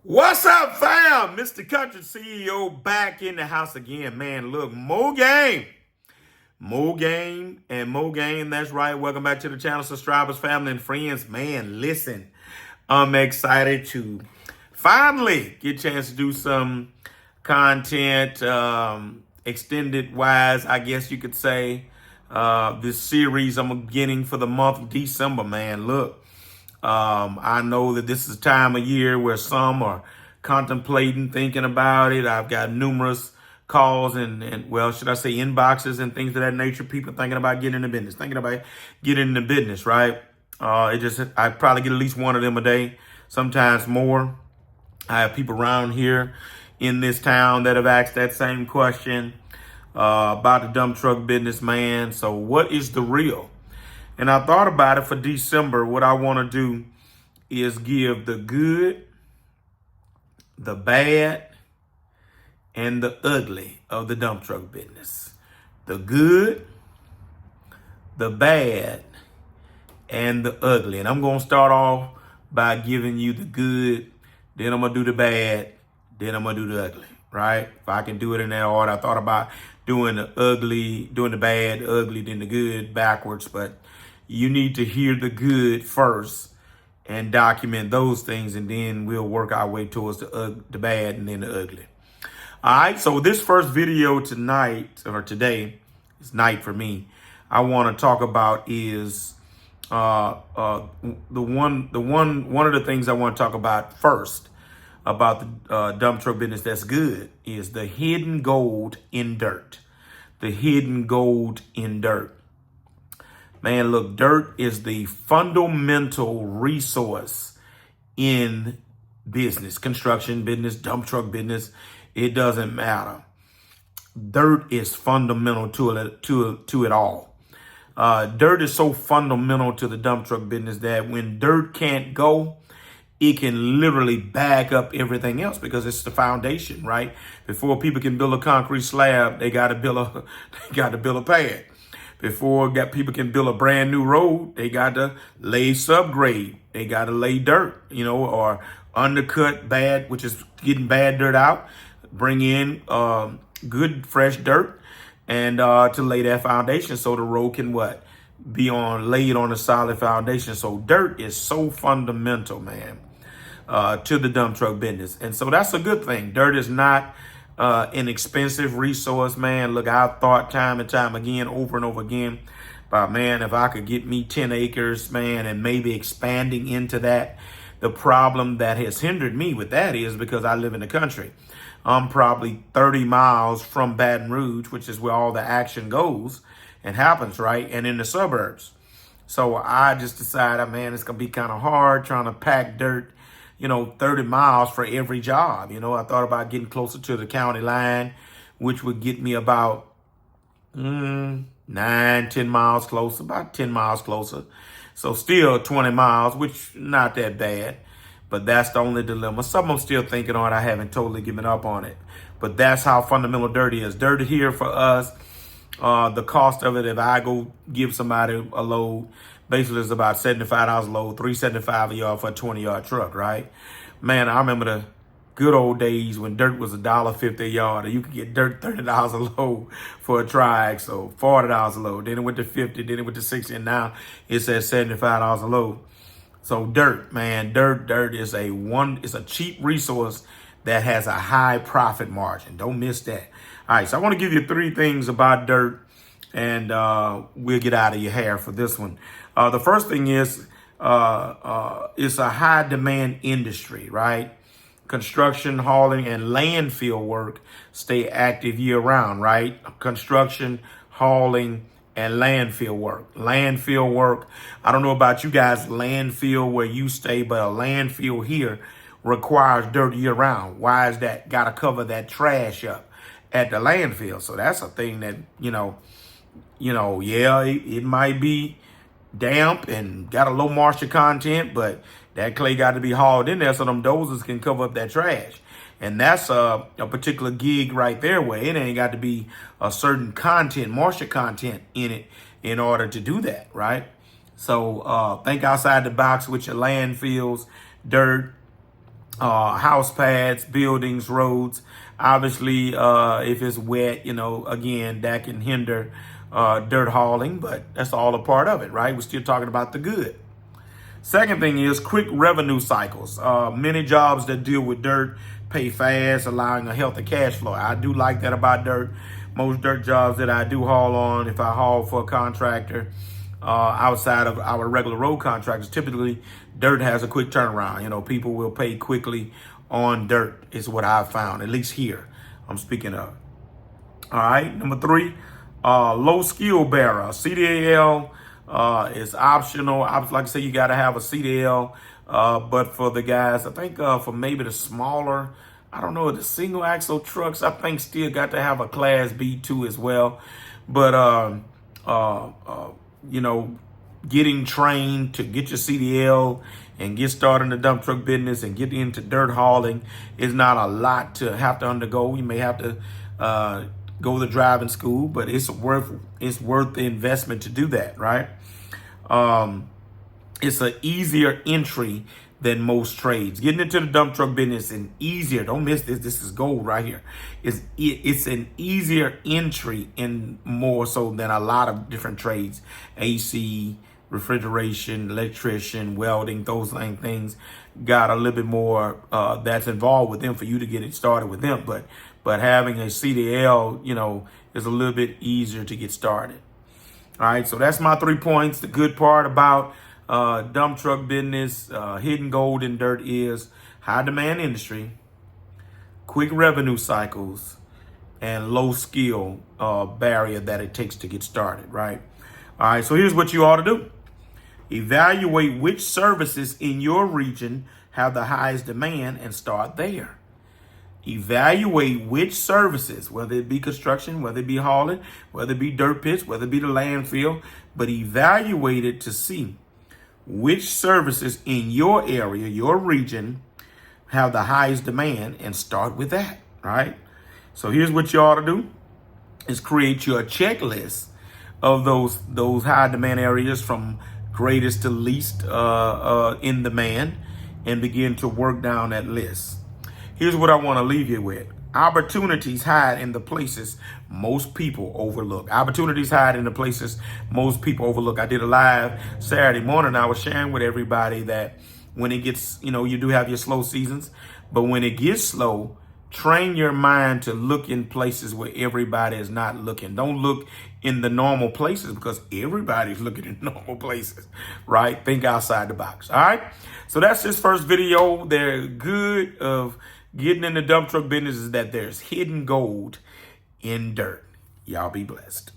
What's up, fam? Mr. Country CEO back in the house again. Man, look, more game. More game and more game. That's right. Welcome back to the channel, subscribers, family, and friends. Man, listen, I'm excited to finally get a chance to do some content, extended wise, I guess you could say. This series I'm beginning for the month of December, man. Look. I know that this is a time of year where some are contemplating, thinking about it. I've got numerous calls and well, should I say inboxes and things of that nature. People thinking about getting into business, right? I probably get at least one of them a day, sometimes more. I have people around here in this town that have asked that same question about the dump truck business, man. So what is the real? And I thought about it for December. What I want to do is give the good, the bad, and the ugly of the dump truck business. The good, the bad, and the ugly. And I'm going to start off by giving you the good, then I'm going to do the bad, then I'm going to do the ugly, right? If I can do it in that order. I thought about doing the ugly, doing the bad, the ugly, then the good backwards, but you need to hear the good first and document those things, and then we'll work our way towards the bad and then the ugly. All right, so this first video tonight, or today, it's night for me, I want to talk about is one of the things I want to talk about first about the dump truck business that's good is the hidden gold in dirt. The hidden gold in dirt. Man, look, dirt is the fundamental resource in business, construction business, dump truck business. It doesn't matter. Dirt is fundamental to it all. Dirt is so fundamental to the dump truck business that when dirt can't go, it can literally back up everything else because it's the foundation, right? Before people can build a concrete slab, they got to build a pad. Before people can build a brand new road, they got to lay subgrade. They got to lay dirt, or undercut bad, which is getting bad dirt out, bring in good fresh dirt, and to lay that foundation so the road can laid on a solid foundation. So dirt is so fundamental, man, to the dump truck business, and so that's a good thing. Dirt is not an expensive resource, man. Look, I've thought time and time again, over and over again, about, man, if I could get me 10 acres, man, and maybe expanding into that. The problem that has hindered me with that is because I live in the country. I'm probably 30 miles from Baton Rouge, which is where all the action goes and happens, right? And in the suburbs. So I just decided, man, it's going to be kind of hard trying to pack dirt 30 miles for every job. I thought about getting closer to the county line, which would get me about 10 miles closer, about 10 miles closer. So still 20 miles, which not that bad, but that's the only dilemma. Some I'm still thinking on. I haven't totally given up on it, but that's how fundamental dirt is. Dirt here for us, the cost of it, if I go give somebody a load, basically it's about $75 a load, $375 a yard for a 20-yard truck, right? Man, I remember the good old days when dirt was $1.50 a yard, and you could get dirt $30 a load for a triaxle, $40 a load. Then it went to $50, then it went to $60, and now it's at $75 a load. So dirt, man, dirt is it's a cheap resource that has a high profit margin. Don't miss that. All right, so I want to give you 3 things about dirt, and we'll get out of your hair for this one. The first thing is it's a high demand industry, right? Construction, hauling, and landfill work stay active year round, right? Construction, hauling, and landfill work. Landfill work, I don't know about you guys, landfill where you stay, but a landfill here requires dirt year round. Why is that? Got to cover that trash up at the landfill. So that's a thing that, it might be damp and got a low moisture content, but that clay got to be hauled in there so them dozers can cover up that trash. And that's a particular gig right there where it ain't got to be a certain content, moisture content in it in order to do that, right? So think outside the box with your landfills, dirt, house pads, buildings, roads. Obviously, if it's wet, again, that can hinder dirt hauling, but that's all a part of it, right? We're still talking about the good. Second thing is quick revenue cycles. Many jobs that deal with dirt pay fast, allowing a healthy cash flow. I do like that about dirt. Most dirt jobs that I do haul on, if I haul for a contractor outside of our regular road contractors, typically dirt has a quick turnaround. People will pay quickly on dirt is what I've found, at least here I'm speaking of. All right, number 3, low skill bearer. CDL is optional. Like I say, you got to have a CDL, but for the guys, I think for maybe the smaller, I don't know, the single axle trucks, I think still got to have a class B2 as well. But, getting trained to get your CDL and get started in the dump truck business and get into dirt hauling is not a lot to have to undergo. You may have to go to driving school, but it's worth the investment to do that, right? It's an easier entry than most trades. Getting into the dump truck business is easier. Don't miss this. This is gold right here. It's an easier entry and more so than a lot of different trades. AC, refrigeration, electrician, welding, those things got a little bit more that's involved with them for you to get it started with them. But having a CDL, is a little bit easier to get started. All right, so that's my 3 points. The good part about dump truck business, hidden gold in dirt is high demand industry, quick revenue cycles, and low skill barrier that it takes to get started, right? All right, so here's what you ought to do. Evaluate which services in your region have the highest demand and start there. Evaluate which services, whether it be construction, whether it be hauling, whether it be dirt pits, whether it be the landfill, but evaluate it to see which services in your area, your region, have the highest demand and start with that, right? So here's what you ought to do is create your checklist of those high demand areas from greatest to least in demand and begin to work down that list. Here's what I want to leave you with. Opportunities hide in the places most people overlook. Opportunities hide in the places most people overlook. I did a live Saturday morning. I was sharing with everybody that when it gets, you do have your slow seasons, but when it gets slow, train your mind to look in places where everybody is not looking. Don't look in the normal places because everybody's looking in normal places, right? Think outside the box. All right. So that's this first video. They're good of getting in the dump truck business is that there's hidden gold in dirt. Y'all be blessed.